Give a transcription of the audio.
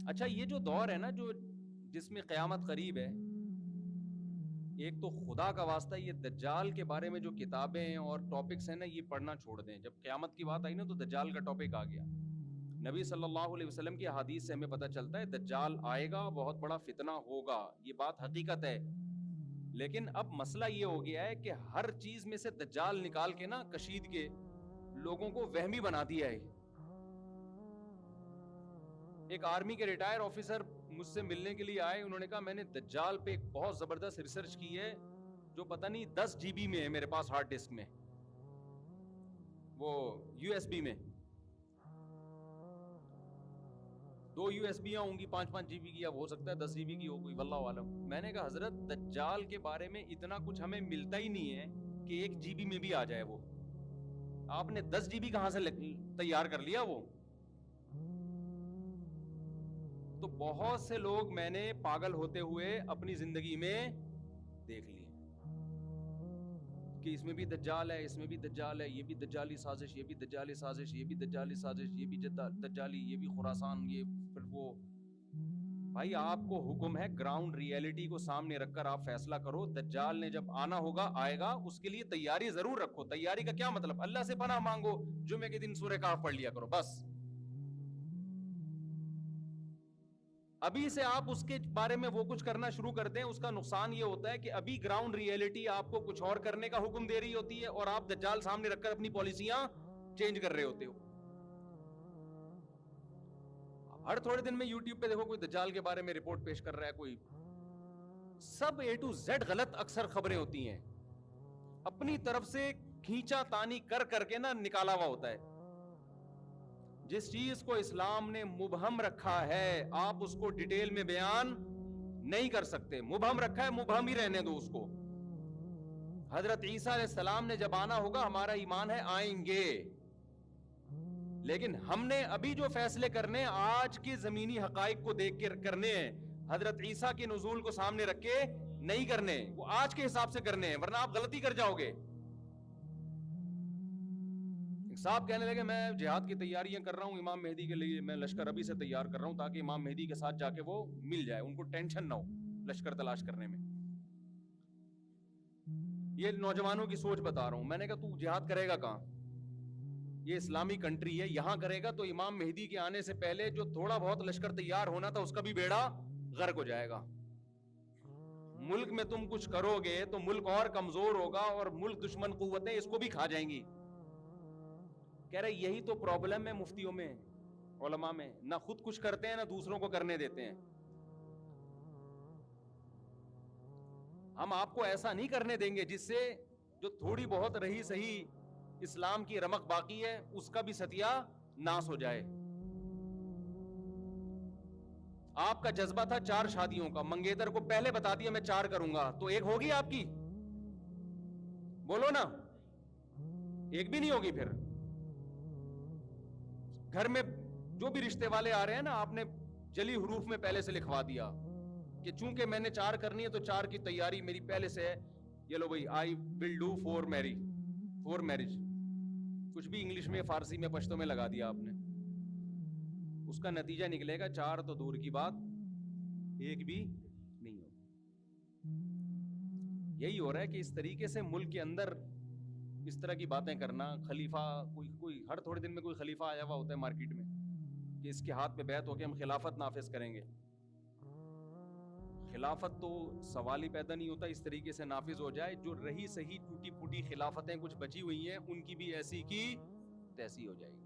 اچھا یہ جو دور ہے نا جو جس میں قیامت قریب ہے، ایک تو خدا کا واسطہ یہ دجال کے بارے میں جو کتابیں اور ٹاپکس ہیں نا یہ پڑھنا چھوڑ دیں. جب قیامت کی بات آئی نا تو دجال کا ٹاپک آ گیا. نبی صلی اللہ علیہ وسلم کی حدیث سے ہمیں پتہ چلتا ہے دجال آئے گا، بہت بڑا فتنہ ہوگا، یہ بات حقیقت ہے. لیکن اب مسئلہ یہ ہو گیا ہے کہ ہر چیز میں سے دجال نکال کے نا کشید کے لوگوں کو وہمی بنا دیا ہے. ایک آرمی کے ریٹائر آفیسر مجھ سے ملنے کے لیے آئے، انہوں نے کہا میں نے دجال پہ ایک بہت زبردست ریسرچ کی ہے جو پتہ نہیں 10 جی بی میں ہے میرے پاس ہارڈ ڈسک میں، وہ یو ایس بی میں 2 یو ایس بیاں ہوں گی 5 جی بی کی، اب ہو سکتا ہے 10 جی بی کی ہو کوئی، واللہ عالم. میں نے کہا حضرت دجال کے بارے میں اتنا کچھ ہمیں ملتا ہی نہیں ہے کہ 1 جی بی میں بھی آ جائے، وہ آپ نے 10 جی بی کہاں سے تیار کر لیا وہ. تو بہت سے لوگ میں نے پاگل ہوتے ہوئے اپنی زندگی میں دیکھ لیے کہ اس میں بھی دجال ہے، اس میں بھی دجال ہے، یہ بھی دجالی سازش، یہ بھی دجالی سازش، یہ بھی دجالی سازش، یہ بھی دجالی، یہ بھی خراسان، یہ پھر وہ. بھائی آپ کو حکم ہے گراؤنڈ ریئلٹی کو سامنے رکھ کر آپ فیصلہ کرو. دجال نے جب آنا ہوگا آئے گا، اس کے لیے تیاری ضرور رکھو. تیاری کا کیا مطلب؟ اللہ سے پناہ مانگو، جمعے کے دن سورہ کہف پڑھ لیا کرو بس. ابھی سے آپ اس کے بارے میں وہ کچھ کرنا شروع کر دیں، اس کا نقصان یہ ہوتا ہے کہ ابھی گراؤنڈ ریئلٹی آپ کو کچھ اور کرنے کا حکم دے رہی ہوتی ہے اور آپ دجال سامنے رکھ کر اپنی پالیسیاں چینج کر رہے ہوتے ہو. ہر تھوڑے دن میں یوٹیوب پہ دیکھو کوئی دجال کے بارے میں رپورٹ پیش کر رہا ہے، کوئی سب A to Z غلط اکثر خبریں ہوتی ہیں، اپنی طرف سے کھینچا تانی کر کر کے نا نکالا ہوا ہوتا ہے. جس چیز کو اسلام نے مبہم رکھا ہے آپ اس کو ڈیٹیل میں بیان نہیں کر سکتے. مبہم رکھا ہے، مبہم ہی رہنے دو اس کو. حضرت عیسیٰ علیہ السلام نے جب آنا ہوگا ہمارا ایمان ہے آئیں گے، لیکن ہم نے ابھی جو فیصلے کرنے آج کی زمینی حقائق کو دیکھ کے کرنے ہیں. حضرت عیسیٰ کے نزول کو سامنے رکھ کے نہیں کرنے، وہ آج کے حساب سے کرنے ہیں، ورنہ آپ غلطی کر جاؤ گے. صاحب کہنے لگے میں جہاد کی تیاریاں کر رہا ہوں امام مہدی کے لیے، میں لشکر ابھی سے تیار کر رہا ہوں تاکہ امام مہدی کے ساتھ جا کے وہ مل جائے، ان کو ٹینشن نہ ہو لشکر تلاش کرنے میں. یہ نوجوانوں کی سوچ بتا رہا ہوں. میں نے کہا تو جہاد کرے گا کہاں؟ یہ اسلامی کنٹری ہے، یہاں کرے گا تو امام مہدی کے آنے سے پہلے جو تھوڑا بہت لشکر تیار ہونا تھا اس کا بھی بیڑا غرق ہو جائے گا. ملک میں تم کچھ کرو گے تو ملک اور کمزور ہوگا اور ملک دشمن قوتیں اس کو بھی کھا جائیں گی. کہہ رہے یہی تو پرابلم ہے مفتیوں میں، علماء میں، نہ خود کچھ کرتے ہیں نہ دوسروں کو کرنے دیتے ہیں. ہم آپ کو ایسا نہیں کرنے دیں گے جس سے جو تھوڑی بہت رہی صحیح اسلام کی رمق باقی ہے اس کا بھی ستیہ ناس ہو جائے. آپ کا جذبہ تھا 4 شادیوں کا، منگیتر کو پہلے بتا دیا میں 4 کروں گا، تو ایک ہوگی آپ کی؟ بولو نا، ایک بھی نہیں ہوگی. پھر گھر میں جو بھی رشتے والے آ رہے ہیں نا آپ نے جلی حروف میں پہلے سے لکھوا دیا کہ چونکہ میں نے 4 کرنی ہے تو 4 کی تیاری میری پہلے سے ہے. یہ لو بھائی آئی ول ڈو فور میرج، کچھ بھی انگلش میں فارسی میں پشتو میں لگا دیا آپ نے. اس کا نتیجہ نکلے گا 4 تو دور کی بات ایک بھی نہیں ہوگا. یہی ہو رہا ہے کہ اس طریقے سے ملک کے اندر اس طرح کی باتیں کرنا. خلیفہ کوئی ہر تھوڑے دن میں کوئی خلیفہ آیا ہوا ہوتا ہے مارکیٹ میں کہ اس کے ہاتھ پہ بیعت ہو کے ہم خلافت نافذ کریں گے. خلافت تو سوال ہی پیدا نہیں ہوتا، اس طریقے سے نافذ ہو جائے جو رہی صحیح ٹوٹی پھوٹی خلافتیں کچھ بچی ہوئی ہیں ان کی بھی ایسی کی تیسی ہو جائے گی.